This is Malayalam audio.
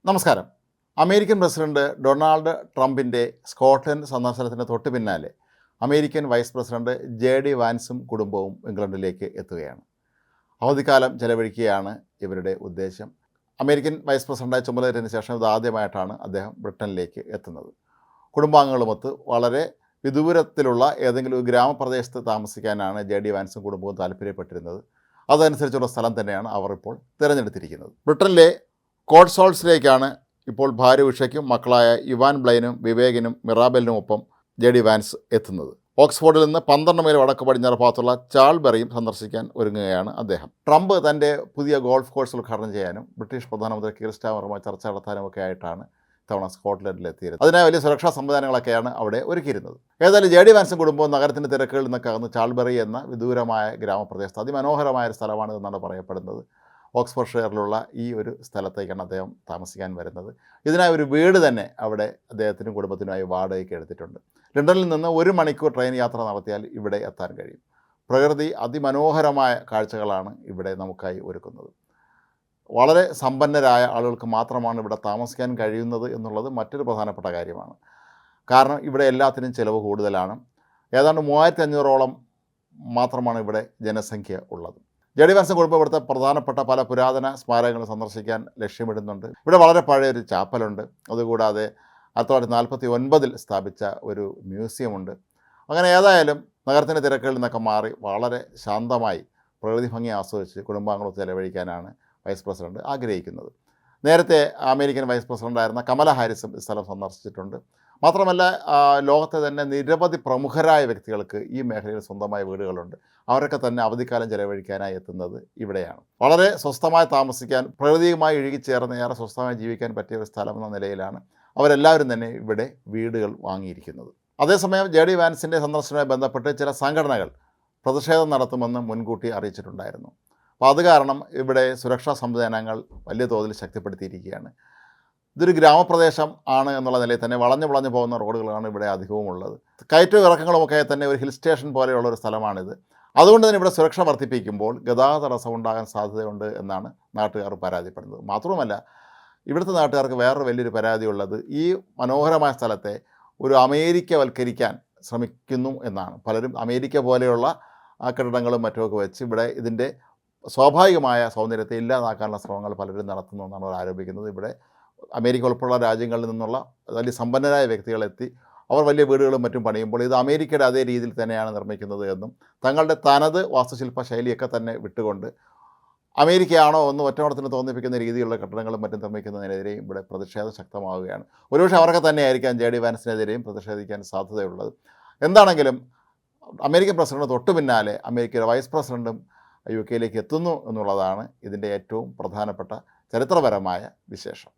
നമസ്കാരം. അമേരിക്കൻ പ്രസിഡന്റ് ഡൊണാൾഡ് ട്രംപിൻ്റെ സ്കോട്ട്ലൻഡ് സന്ദർശനത്തിന് തൊട്ടു പിന്നാലെ അമേരിക്കൻ വൈസ് പ്രസിഡന്റ് ജെ.ഡി. വാൻസും കുടുംബവും ഇംഗ്ലണ്ടിലേക്ക് എത്തുകയാണ്. അവധിക്കാലം ചെലവഴിക്കുകയാണ് ഇവരുടെ ഉദ്ദേശം. അമേരിക്കൻ വൈസ് പ്രസിഡന്റായി ചുമതലയേറ്റതിന് ശേഷം ഇതാദ്യമായിട്ടാണ് അദ്ദേഹം ബ്രിട്ടനിലേക്ക് എത്തുന്നത്. കുടുംബാംഗങ്ങളുമൊത്ത് വളരെ വിദൂരത്തിലുള്ള ഏതെങ്കിലും ഒരു ഗ്രാമപ്രദേശത്ത് താമസിക്കാനാണ് ജെ.ഡി. വാൻസും കുടുംബവും താല്പര്യപ്പെട്ടിരുന്നത്. അതനുസരിച്ചുള്ള സ്ഥലം തന്നെയാണ് അവർ ഇപ്പോൾ തിരഞ്ഞെടുത്തിരിക്കുന്നത്. ബ്രിട്ടനിലെ കോട്ട്സോൾസിലേക്കാണ് ഇപ്പോൾ ഭാര്യ ഉഷയ്ക്കും മക്കളായ ഇവാൻ ബ്ലൈനും വിവേകിനും മിറാബലിനുമൊപ്പം ജെ.ഡി. വാൻസ് എത്തുന്നത്. ഓക്സ്ഫോർഡിൽ നിന്ന് 12 മൈൽ വടക്ക് പടിഞ്ഞാറ് ഭാഗത്തുള്ള ചാൾബറിയും സന്ദർശിക്കാൻ ഒരുങ്ങുകയാണ് അദ്ദേഹം. ട്രംപ് തൻ്റെ പുതിയ ഗോൾഫ് കോഴ്സ് ഉദ്ഘാടനം ചെയ്യാനും ബ്രിട്ടീഷ് പ്രധാനമന്ത്രി കീർ സ്റ്റാമറുമായി ചർച്ച നടത്താനുമൊക്കെ ആയിട്ടാണ് ഇത്തവണ സ്കോട്ട്ലൻഡിലെത്തിയത്. അതിനായി വലിയ സുരക്ഷാ സംവിധാനങ്ങളൊക്കെയാണ് അവിടെ ഒരുക്കിയിരുന്നത്. ഏതായാലും ജെ.ഡി. വാൻസും കുടുംബവും നഗരത്തിൻ്റെ തിരക്കുകളിൽ നിന്നൊക്കെ അകന്ന് ചാൾബറി എന്ന വിദൂരമായ ഗ്രാമപ്രദേശത്ത് അതിമനോഹരമായ ഒരു സ്ഥലമാണ് എന്നാണ് പറയപ്പെടുന്നത്. ഓക്സ്ഫോർഡ്ഷെയറിലുള്ള ഈ ഒരു സ്ഥലത്തേക്കാണ് അദ്ദേഹം താമസിക്കാൻ വരുന്നത്. ഇതിനായി ഒരു വീട് തന്നെ അവിടെ അദ്ദേഹത്തിനും കുടുംബത്തിനുമായി വാടകയ്ക്ക് എടുത്തിട്ടുണ്ട്. ലണ്ടനിൽ നിന്ന് 1 മണിക്കൂർ ട്രെയിൻ യാത്ര നടത്തിയാൽ ഇവിടെ എത്താൻ കഴിയും. പ്രകൃതി അതിമനോഹരമായ കാഴ്ചകളാണ് ഇവിടെ നമുക്കായി ഒരുക്കുന്നത്. വളരെ സമ്പന്നരായ ആളുകൾക്ക് മാത്രമാണ് ഇവിടെ താമസിക്കാൻ കഴിയുന്നത് എന്നുള്ളത് മറ്റൊരു പ്രധാനപ്പെട്ട കാര്യമാണ്. കാരണം ഇവിടെ എല്ലാത്തിനും ചിലവ് കൂടുതലാണ്. ഏതാണ്ട് 3500ഓളം മാത്രമാണ് ഇവിടെ ജനസംഖ്യ ഉള്ളത്. ജെ.ഡി. വാൻസും കുടുംബം ഇവിടുത്തെ പ്രധാനപ്പെട്ട പല പുരാതന സ്മാരകങ്ങൾ സന്ദർശിക്കാൻ ലക്ഷ്യമിടുന്നുണ്ട്. ഇവിടെ വളരെ പഴയൊരു ചാപ്പലുണ്ട്. അതുകൂടാതെ 1949 സ്ഥാപിച്ച ഒരു മ്യൂസിയമുണ്ട്. അങ്ങനെ ഏതായാലും നഗരത്തിൻ്റെ തിരക്കുകളിൽ നിന്നൊക്കെ മാറി വളരെ ശാന്തമായി പ്രകൃതി ഭംഗി ആസ്വദിച്ച് കുടുംബാംഗങ്ങളൊത്ത് ചെലവഴിക്കാനാണ് വൈസ് പ്രസിഡന്റ് ആഗ്രഹിക്കുന്നത്. നേരത്തെ അമേരിക്കൻ വൈസ് പ്രസിഡൻ്റായിരുന്ന കമല ഹാരിസും ഈ സ്ഥലം സന്ദർശിച്ചിട്ടുണ്ട്. മാത്രമല്ല ലോകത്തെ തന്നെ നിരവധി പ്രമുഖരായ വ്യക്തികൾക്ക് ഈ മേഖലയിൽ സ്വന്തമായ വീടുകളുണ്ട്. അവരൊക്കെ തന്നെ അവധിക്കാലം ചെലവഴിക്കാനായി എത്തുന്നത് ഇവിടെയാണ്. വളരെ സ്വസ്ഥമായി താമസിക്കാൻ, പ്രകൃതിയുമായി ഇഴുകിച്ചേർന്ന് ഏറെ സ്വസ്ഥമായി ജീവിക്കാൻ പറ്റിയ ഒരു സ്ഥലം എന്ന നിലയിലാണ് അവരെല്ലാവരും തന്നെ ഇവിടെ വീടുകൾ വാങ്ങിയിരിക്കുന്നത്. അതേസമയം ജെ.ഡി. വാൻസിൻ്റെ സന്ദർശനവുമായി ബന്ധപ്പെട്ട് ചില സംഘടനകൾ പ്രതിഷേധം നടത്തുമെന്ന് മുൻകൂട്ടി അറിയിച്ചിട്ടുണ്ടായിരുന്നു. അപ്പോൾ അത് കാരണം ഇവിടെ സുരക്ഷാ സംവിധാനങ്ങൾ വലിയ തോതിൽ ശക്തിപ്പെടുത്തിയിരിക്കുകയാണ്. ഇതൊരു ഗ്രാമപ്രദേശം ആണ് എന്നുള്ള നിലയിൽ തന്നെ വളഞ്ഞു പോകുന്ന റോഡുകളാണ് ഇവിടെ അധികവും ഉള്ളത്. കയറ്റവും ഇറക്കങ്ങളുമൊക്കെ തന്നെ ഒരു ഹിൽ സ്റ്റേഷൻ പോലെയുള്ള ഒരു സ്ഥലമാണിത്. അതുകൊണ്ട് തന്നെ ഇവിടെ സുരക്ഷ വർദ്ധിപ്പിക്കുമ്പോൾ ഗതാഗത തടസ്സം ഉണ്ടാകാൻ സാധ്യതയുണ്ട് എന്നാണ് നാട്ടുകാർ പരാതിപ്പെടുന്നത്. മാത്രവുമല്ല, ഇവിടുത്തെ നാട്ടുകാർക്ക് വേറൊരു വലിയൊരു പരാതിയുള്ളത് ഈ മനോഹരമായ സ്ഥലത്തെ ഒരു അമേരിക്കവൽക്കരിക്കാൻ ശ്രമിക്കുന്നു എന്നാണ്. പലരും അമേരിക്ക പോലെയുള്ള കെട്ടിടങ്ങളും മറ്റുമൊക്കെ വെച്ച് ഇവിടെ ഇതിൻ്റെ സ്വാഭാവികമായ സൗന്ദര്യത്തെ ഇല്ലാതാക്കാനുള്ള ശ്രമങ്ങൾ പലരും നടത്തുന്നു എന്നാണ് അവർ ആരോപിക്കുന്നത്. ഇവിടെ അമേരിക്ക ഉൾപ്പെടെയുള്ള രാജ്യങ്ങളിൽ നിന്നുള്ള വലിയ സമ്പന്നരായ വ്യക്തികളെത്തി അവർ വലിയ വീടുകളും മറ്റും പണിയുമ്പോൾ ഇത് അമേരിക്കയുടെ അതേ രീതിയിൽ തന്നെയാണ് നിർമ്മിക്കുന്നത് എന്നും തങ്ങളുടെ തനത് വാസ്തുശില്പ ശൈലിയൊക്കെ തന്നെ വിട്ടുകൊണ്ട് അമേരിക്കയാണോ എന്ന് ഒറ്റമണത്തിന് തോന്നിപ്പിക്കുന്ന രീതിയിലുള്ള കെട്ടിടങ്ങളും മറ്റും നിർമ്മിക്കുന്നതിനെതിരെയും ഇവിടെ പ്രതിഷേധം ശക്തമാവുകയാണ്. ഒരുപക്ഷെ അവർക്ക് തന്നെയായിരിക്കാം ജെ.ഡി. വാൻസിനെതിരെയും പ്രതിഷേധിക്കാൻ സാധ്യതയുള്ളത്. എന്താണെങ്കിലും അമേരിക്കൻ പ്രസിഡന്റ് തൊട്ടു പിന്നാലെ അമേരിക്കയുടെ വൈസ് പ്രസിഡന്റും UK എത്തുന്നു എന്നുള്ളതാണ് ഇതിൻ്റെ ഏറ്റവും പ്രധാനപ്പെട്ട ചരിത്രപരമായ വിശേഷം.